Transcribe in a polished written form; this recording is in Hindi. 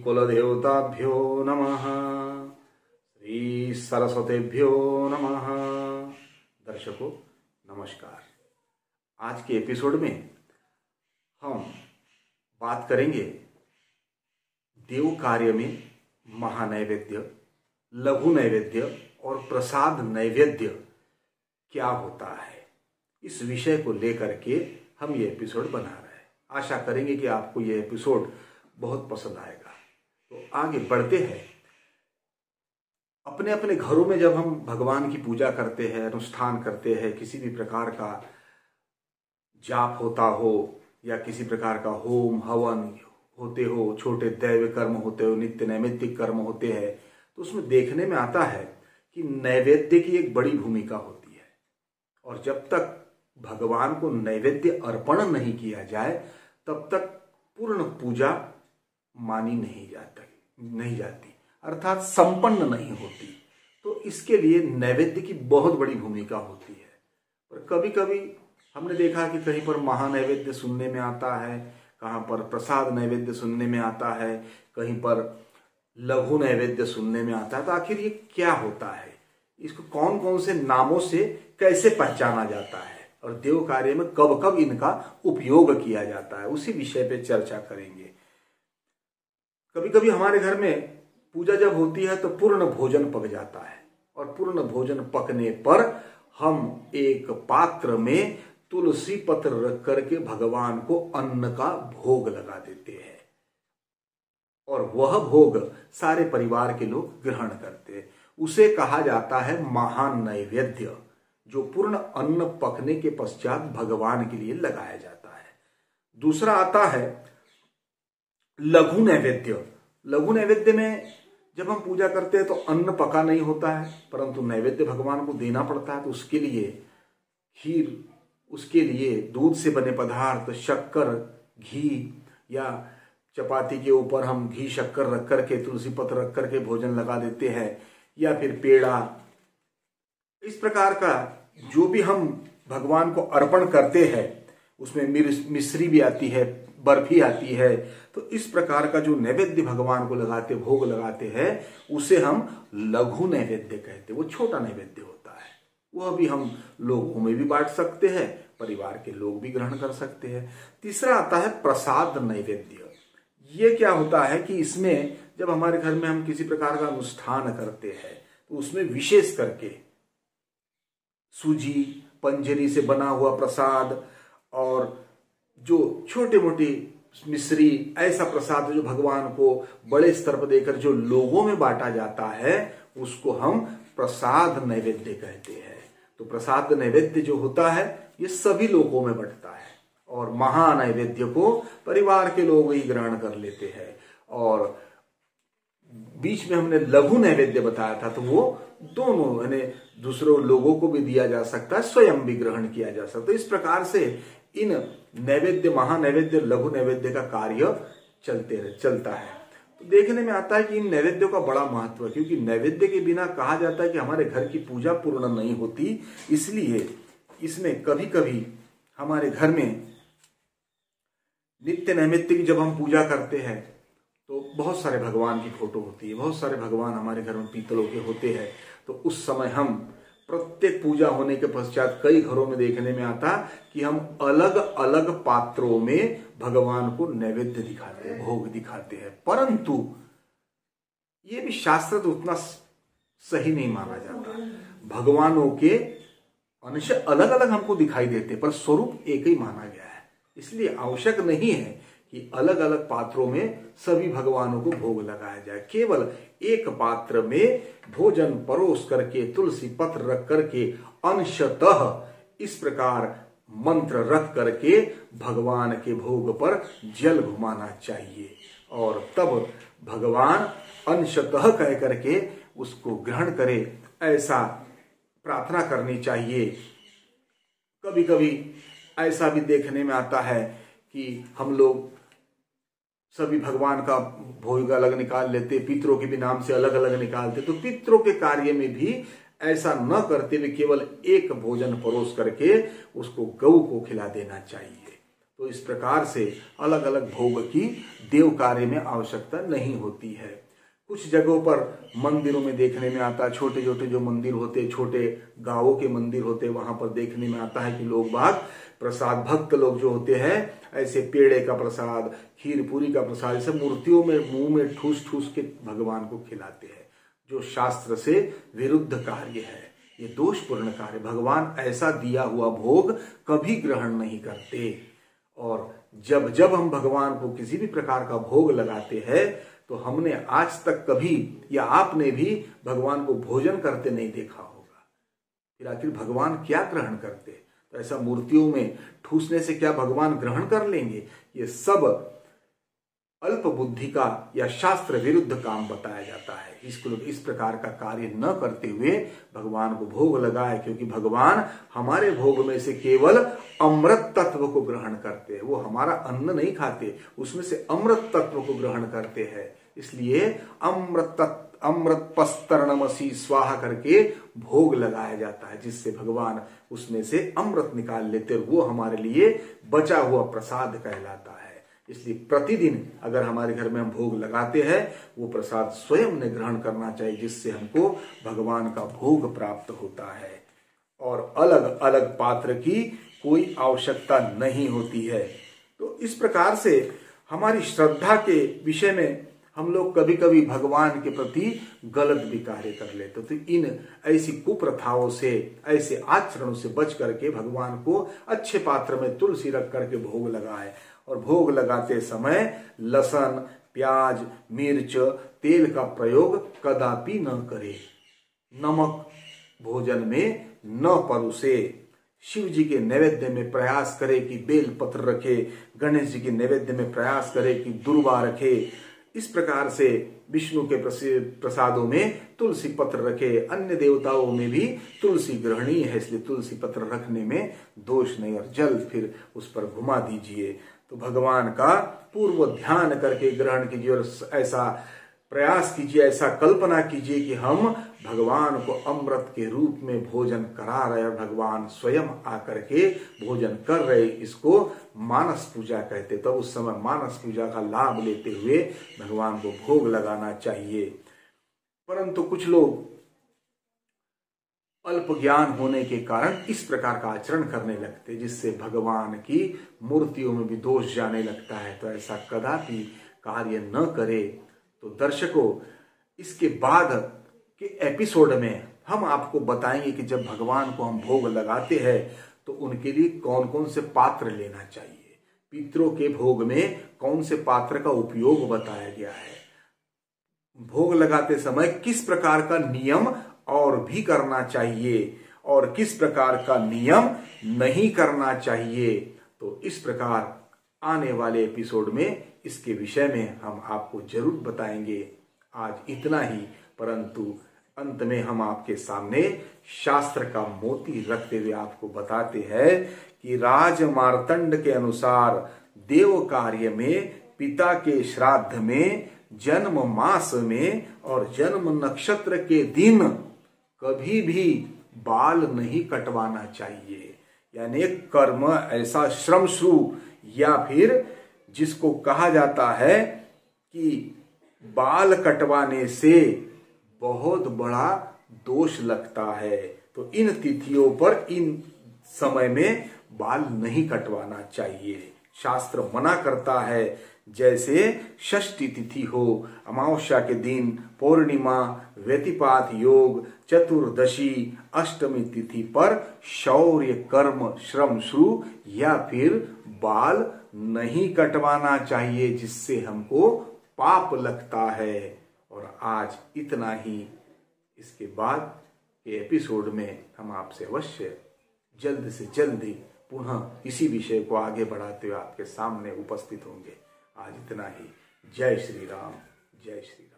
कुलदेवताभ्यो नमः। श्री सरस्वतीभ्यो नमः। दर्शकों नमस्कार। आज के एपिसोड में हम बात करेंगे देव कार्य में महानैवेद्य, लघु नैवेद्य और प्रसाद नैवेद्य क्या होता है। इस विषय को लेकर के हम ये एपिसोड बना रहे हैं। आशा करेंगे कि आपको ये एपिसोड बहुत पसंद आएगा। तो आगे बढ़ते हैं। अपने अपने घरों में जब हम भगवान की पूजा करते हैं, अनुष्ठान करते हैं, किसी भी प्रकार का जाप होता हो या किसी प्रकार का होम हवन होते हो, छोटे दैव कर्म होते हो, नित्य नैमित्तिक कर्म होते हैं, तो उसमें देखने में आता है कि नैवेद्य की एक बड़ी भूमिका होती है। और जब तक भगवान को नैवेद्य अर्पण नहीं किया जाए तब तक पूर्ण पूजा मानी नहीं जाती, अर्थात संपन्न नहीं होती। तो इसके लिए नैवेद्य की बहुत बड़ी भूमिका होती है। पर कभी कभी हमने देखा कि कहीं पर महानैवेद्य सुनने में आता है, कहाँ पर प्रसाद नैवेद्य सुनने में आता है, कहीं पर लघु नैवेद्य सुनने में आता है। तो आखिर ये क्या होता है, इसको कौन कौन से नामों से कैसे पहचाना जाता है और देव कार्य में कब कब इनका उपयोग किया जाता है, उसी विषय पे चर्चा करेंगे। कभी कभी हमारे घर में पूजा जब होती है तो पूर्ण भोजन पक जाता है और पूर्ण भोजन पकने पर हम एक पात्र में तुलसी पत्र रख करके भगवान को अन्न का भोग लगा देते हैं और वह भोग सारे परिवार के लोग ग्रहण करते हैं। उसे कहा जाता है महान नैवेद्य, जो पूर्ण अन्न पकने के पश्चात भगवान के लिए लगाया जाता है। दूसरा आता है लघु नैवेद्य। लघु नैवेद्य में जब हम पूजा करते हैं तो अन्न पका नहीं होता है, परंतु नैवेद्य भगवान को देना पड़ता है। तो उसके लिए खीर, उसके लिए दूध से बने पदार्थ, शक्कर, घी, या चपाती के ऊपर हम घी शक्कर रख करके, तुलसी पत्र रख करके भोजन लगा देते हैं, या फिर पेड़ा। इस प्रकार का जो भी हम भगवान को अर्पण करते हैं उसमें मिश्री भी आती है, बर्फी आती है। तो इस प्रकार का जो नैवेद्य भगवान को लगाते, भोग लगाते हैं, उसे हम लघु नैवेद्य कहते हैं। वो छोटा नैवेद्य होता है, वह भी हम लोगों में भी बांट सकते हैं, परिवार के लोग भी ग्रहण कर सकते हैं। तीसरा आता है प्रसाद नैवेद्य। ये क्या होता है कि इसमें जब हमारे घर में हम किसी प्रकार का अनुष्ठान करते हैं तो उसमें विशेष करके सूजी, पंजरी से बना हुआ प्रसाद और जो छोटे मोटे मिश्री, ऐसा प्रसाद जो भगवान को बड़े स्तर पर देकर जो लोगों में बांटा जाता है, उसको हम प्रसाद नैवेद्य कहते हैं। तो प्रसाद नैवेद्य जो होता है ये सभी लोगों में बंटता है और महानैवेद्य को परिवार के लोग ही ग्रहण कर लेते हैं। और बीच में हमने लघु नैवेद्य बताया था, तो वो दोनों यानी दूसरों लोगों को भी दिया जा सकता है, स्वयं भी ग्रहण किया जा सकता है। इस प्रकार से इन नैवेद्य, महानैवेद्य, लघु नैवेद्य का कार्य चलता है। तो देखने में आता है कि इन नैवेद्यों का बड़ा महत्व है, क्योंकि नैवेद्य के बिना कहा जाता है कि हमारे घर की पूजा पूर्ण नहीं होती। इसलिए इसमें कभी कभी हमारे घर में नित्य नैमित्तिक जब हम पूजा करते हैं तो बहुत सारे भगवान की फोटो होती है, बहुत सारे भगवान हमारे घर में पीतलों के होते हैं। तो उस समय हम प्रत्येक पूजा होने के पश्चात कई घरों में देखने में आता कि हम अलग अलग पात्रों में भगवान को नैवेद्य दिखाते हैं, भोग दिखाते हैं। परंतु ये भी शास्त्र तो उतना सही नहीं माना जाता। भगवानों के अंश अलग अलग हमको दिखाई देते पर स्वरूप एक ही माना गया है। इसलिए आवश्यक नहीं है कि अलग अलग पात्रों में सभी भगवानों को भोग लगाया जाए। केवल एक पात्र में भोजन परोस करके, तुलसी पत्र रख करके, अंशतः इस प्रकार मंत्र रख करके भगवान के भोग पर जल घुमाना चाहिए और तब भगवान अंशतः कह करके उसको ग्रहण करे, ऐसा प्रार्थना करनी चाहिए। कभी कभी ऐसा भी देखने में आता है कि हम लोग सभी भगवान का भोग अलग निकाल लेते, पितरों के भी नाम से अलग अलग निकालते। तो पितरों के कार्य में भी ऐसा न करते हुए केवल एक भोजन परोस करके उसको गऊ को खिला देना चाहिए। तो इस प्रकार से अलग अलग भोग की देव कार्य में आवश्यकता नहीं होती है। कुछ जगहों पर मंदिरों में देखने में आता है, छोटे छोटे जो मंदिर होते, छोटे गांवों के मंदिर होते, वहां पर देखने में आता है कि लोग बाग प्रसाद, भक्त लोग जो होते हैं ऐसे पेड़े का प्रसाद, खीर पूरी का प्रसाद ऐसे मूर्तियों में मुंह में ठूस ठूस के भगवान को खिलाते हैं, जो शास्त्र से विरुद्ध कार्य है। ये दोषपूर्ण कार्य, भगवान ऐसा दिया हुआ भोग कभी ग्रहण नहीं करते। और जब जब हम भगवान को किसी भी प्रकार का भोग लगाते हैं तो हमने आज तक कभी या आपने भी भगवान को भोजन करते नहीं देखा होगा। फिर आखिर भगवान क्या ग्रहण करते? तो ऐसा मूर्तियों में ठूसने से क्या भगवान ग्रहण कर लेंगे? ये सब अल्प बुद्धि का या शास्त्र विरुद्ध काम बताया जाता है। इसको लोग इस प्रकार का कार्य न करते हुए भगवान को भोग लगाए, क्योंकि भगवान हमारे भोग में से केवल अमृत तत्व को ग्रहण करते हैं। वो हमारा अन्न नहीं खाते, उसमें से अमृत तत्व को ग्रहण करते हैं। इसलिए अमृत पस्तरणमसी स्वाहा करके भोग लगाया जाता है, जिससे भगवान उसमें से अमृत निकाल लेते और वो हमारे लिए बचा हुआ प्रसाद कहलाता है। इसलिए प्रतिदिन अगर हमारे घर में हम भोग लगाते हैं, वो प्रसाद स्वयं ने ग्रहण करना चाहिए, जिससे हमको भगवान का भोग प्राप्त होता है। और अलग अलग पात्र की कोई आवश्यकता नहीं होती है। तो इस प्रकार से हमारी श्रद्धा के विषय में हम लोग कभी कभी भगवान के प्रति गलत भी कार्य कर लेते। तो इन ऐसी कुप्रथाओं से, ऐसे आचरणों से बच करके भगवान को अच्छे पात्र में तुलसी रख करके भोग लगाए। और भोग लगाते समय लहसुन, प्याज, मिर्च, तेल का प्रयोग कदापि न करे। नमक भोजन में न परोसे। शिव जी के नैवेद्य में प्रयास करे कि बेल पत्र रखे, गणेश जी के नैवेद्य में प्रयास करे कि दुर्वा रखे। इस प्रकार से विष्णु के प्रसादों में तुलसी पत्र रखे। अन्य देवताओं में भी तुलसी ग्रहणीय है, इसलिए तुलसी पत्र रखने में दोष नहीं। और जल फिर उस पर घुमा दीजिए। तो भगवान का पूर्व ध्यान करके ग्रहण कीजिए और ऐसा प्रयास कीजिए, ऐसा कल्पना कीजिए कि हम भगवान को अमृत के रूप में भोजन करा रहे हैं, भगवान स्वयं आकर के भोजन कर रहे। इसको मानस पूजा कहते। तो उस समय मानस पूजा का लाभ लेते हुए भगवान को भोग लगाना चाहिए। परंतु कुछ लोग अल्प ज्ञान होने के कारण इस प्रकार का आचरण करने लगते, जिससे भगवान की मूर्तियों में भी दोष जाने लगता है। तो ऐसा कदापि कार्य न करे। तो दर्शकों, इसके बाद के एपिसोड में हम आपको बताएंगे कि जब भगवान को हम भोग लगाते हैं तो उनके लिए कौन कौन से पात्र लेना चाहिए, पितरों के भोग में कौन से पात्र का उपयोग बताया गया है, भोग लगाते समय किस प्रकार का नियम और भी करना चाहिए और किस प्रकार का नियम नहीं करना चाहिए। तो इस प्रकार आने वाले एपिसोड में इसके विषय में हम आपको जरूर बताएंगे। आज इतना ही, परंतु अंत में हम आपके सामने शास्त्र का मोती रखते हुए आपको बताते हैं कि राज मार्तंड के अनुसार देव कार्य में, पिता के श्राद्ध में, जन्म मास में और जन्म नक्षत्र के दिन कभी भी बाल नहीं कटवाना चाहिए। यानी कर्म ऐसा श्रमश्रू या फिर जिसको कहा जाता है कि बाल कटवाने से बहुत बड़ा दोष लगता है। तो इन तिथियों पर, इन समय में बाल नहीं कटवाना चाहिए। शास्त्र मना करता है। जैसे षष्ठी तिथि हो, अमावस्या के दिन, पूर्णिमा, व्यतिपात योग, चतुर्दशी, अष्टमी तिथि पर शौर्य कर्म श्रमश्रू या फिर बाल नहीं कटवाना चाहिए, जिससे हमको पाप लगता है। और आज इतना ही। इसके बाद के एपिसोड में हम आपसे अवश्य जल्द से जल्दी पुनः इसी विषय को आगे बढ़ाते हुए आपके सामने उपस्थित होंगे। आज इतना ही। जय श्री राम, जय श्री राम।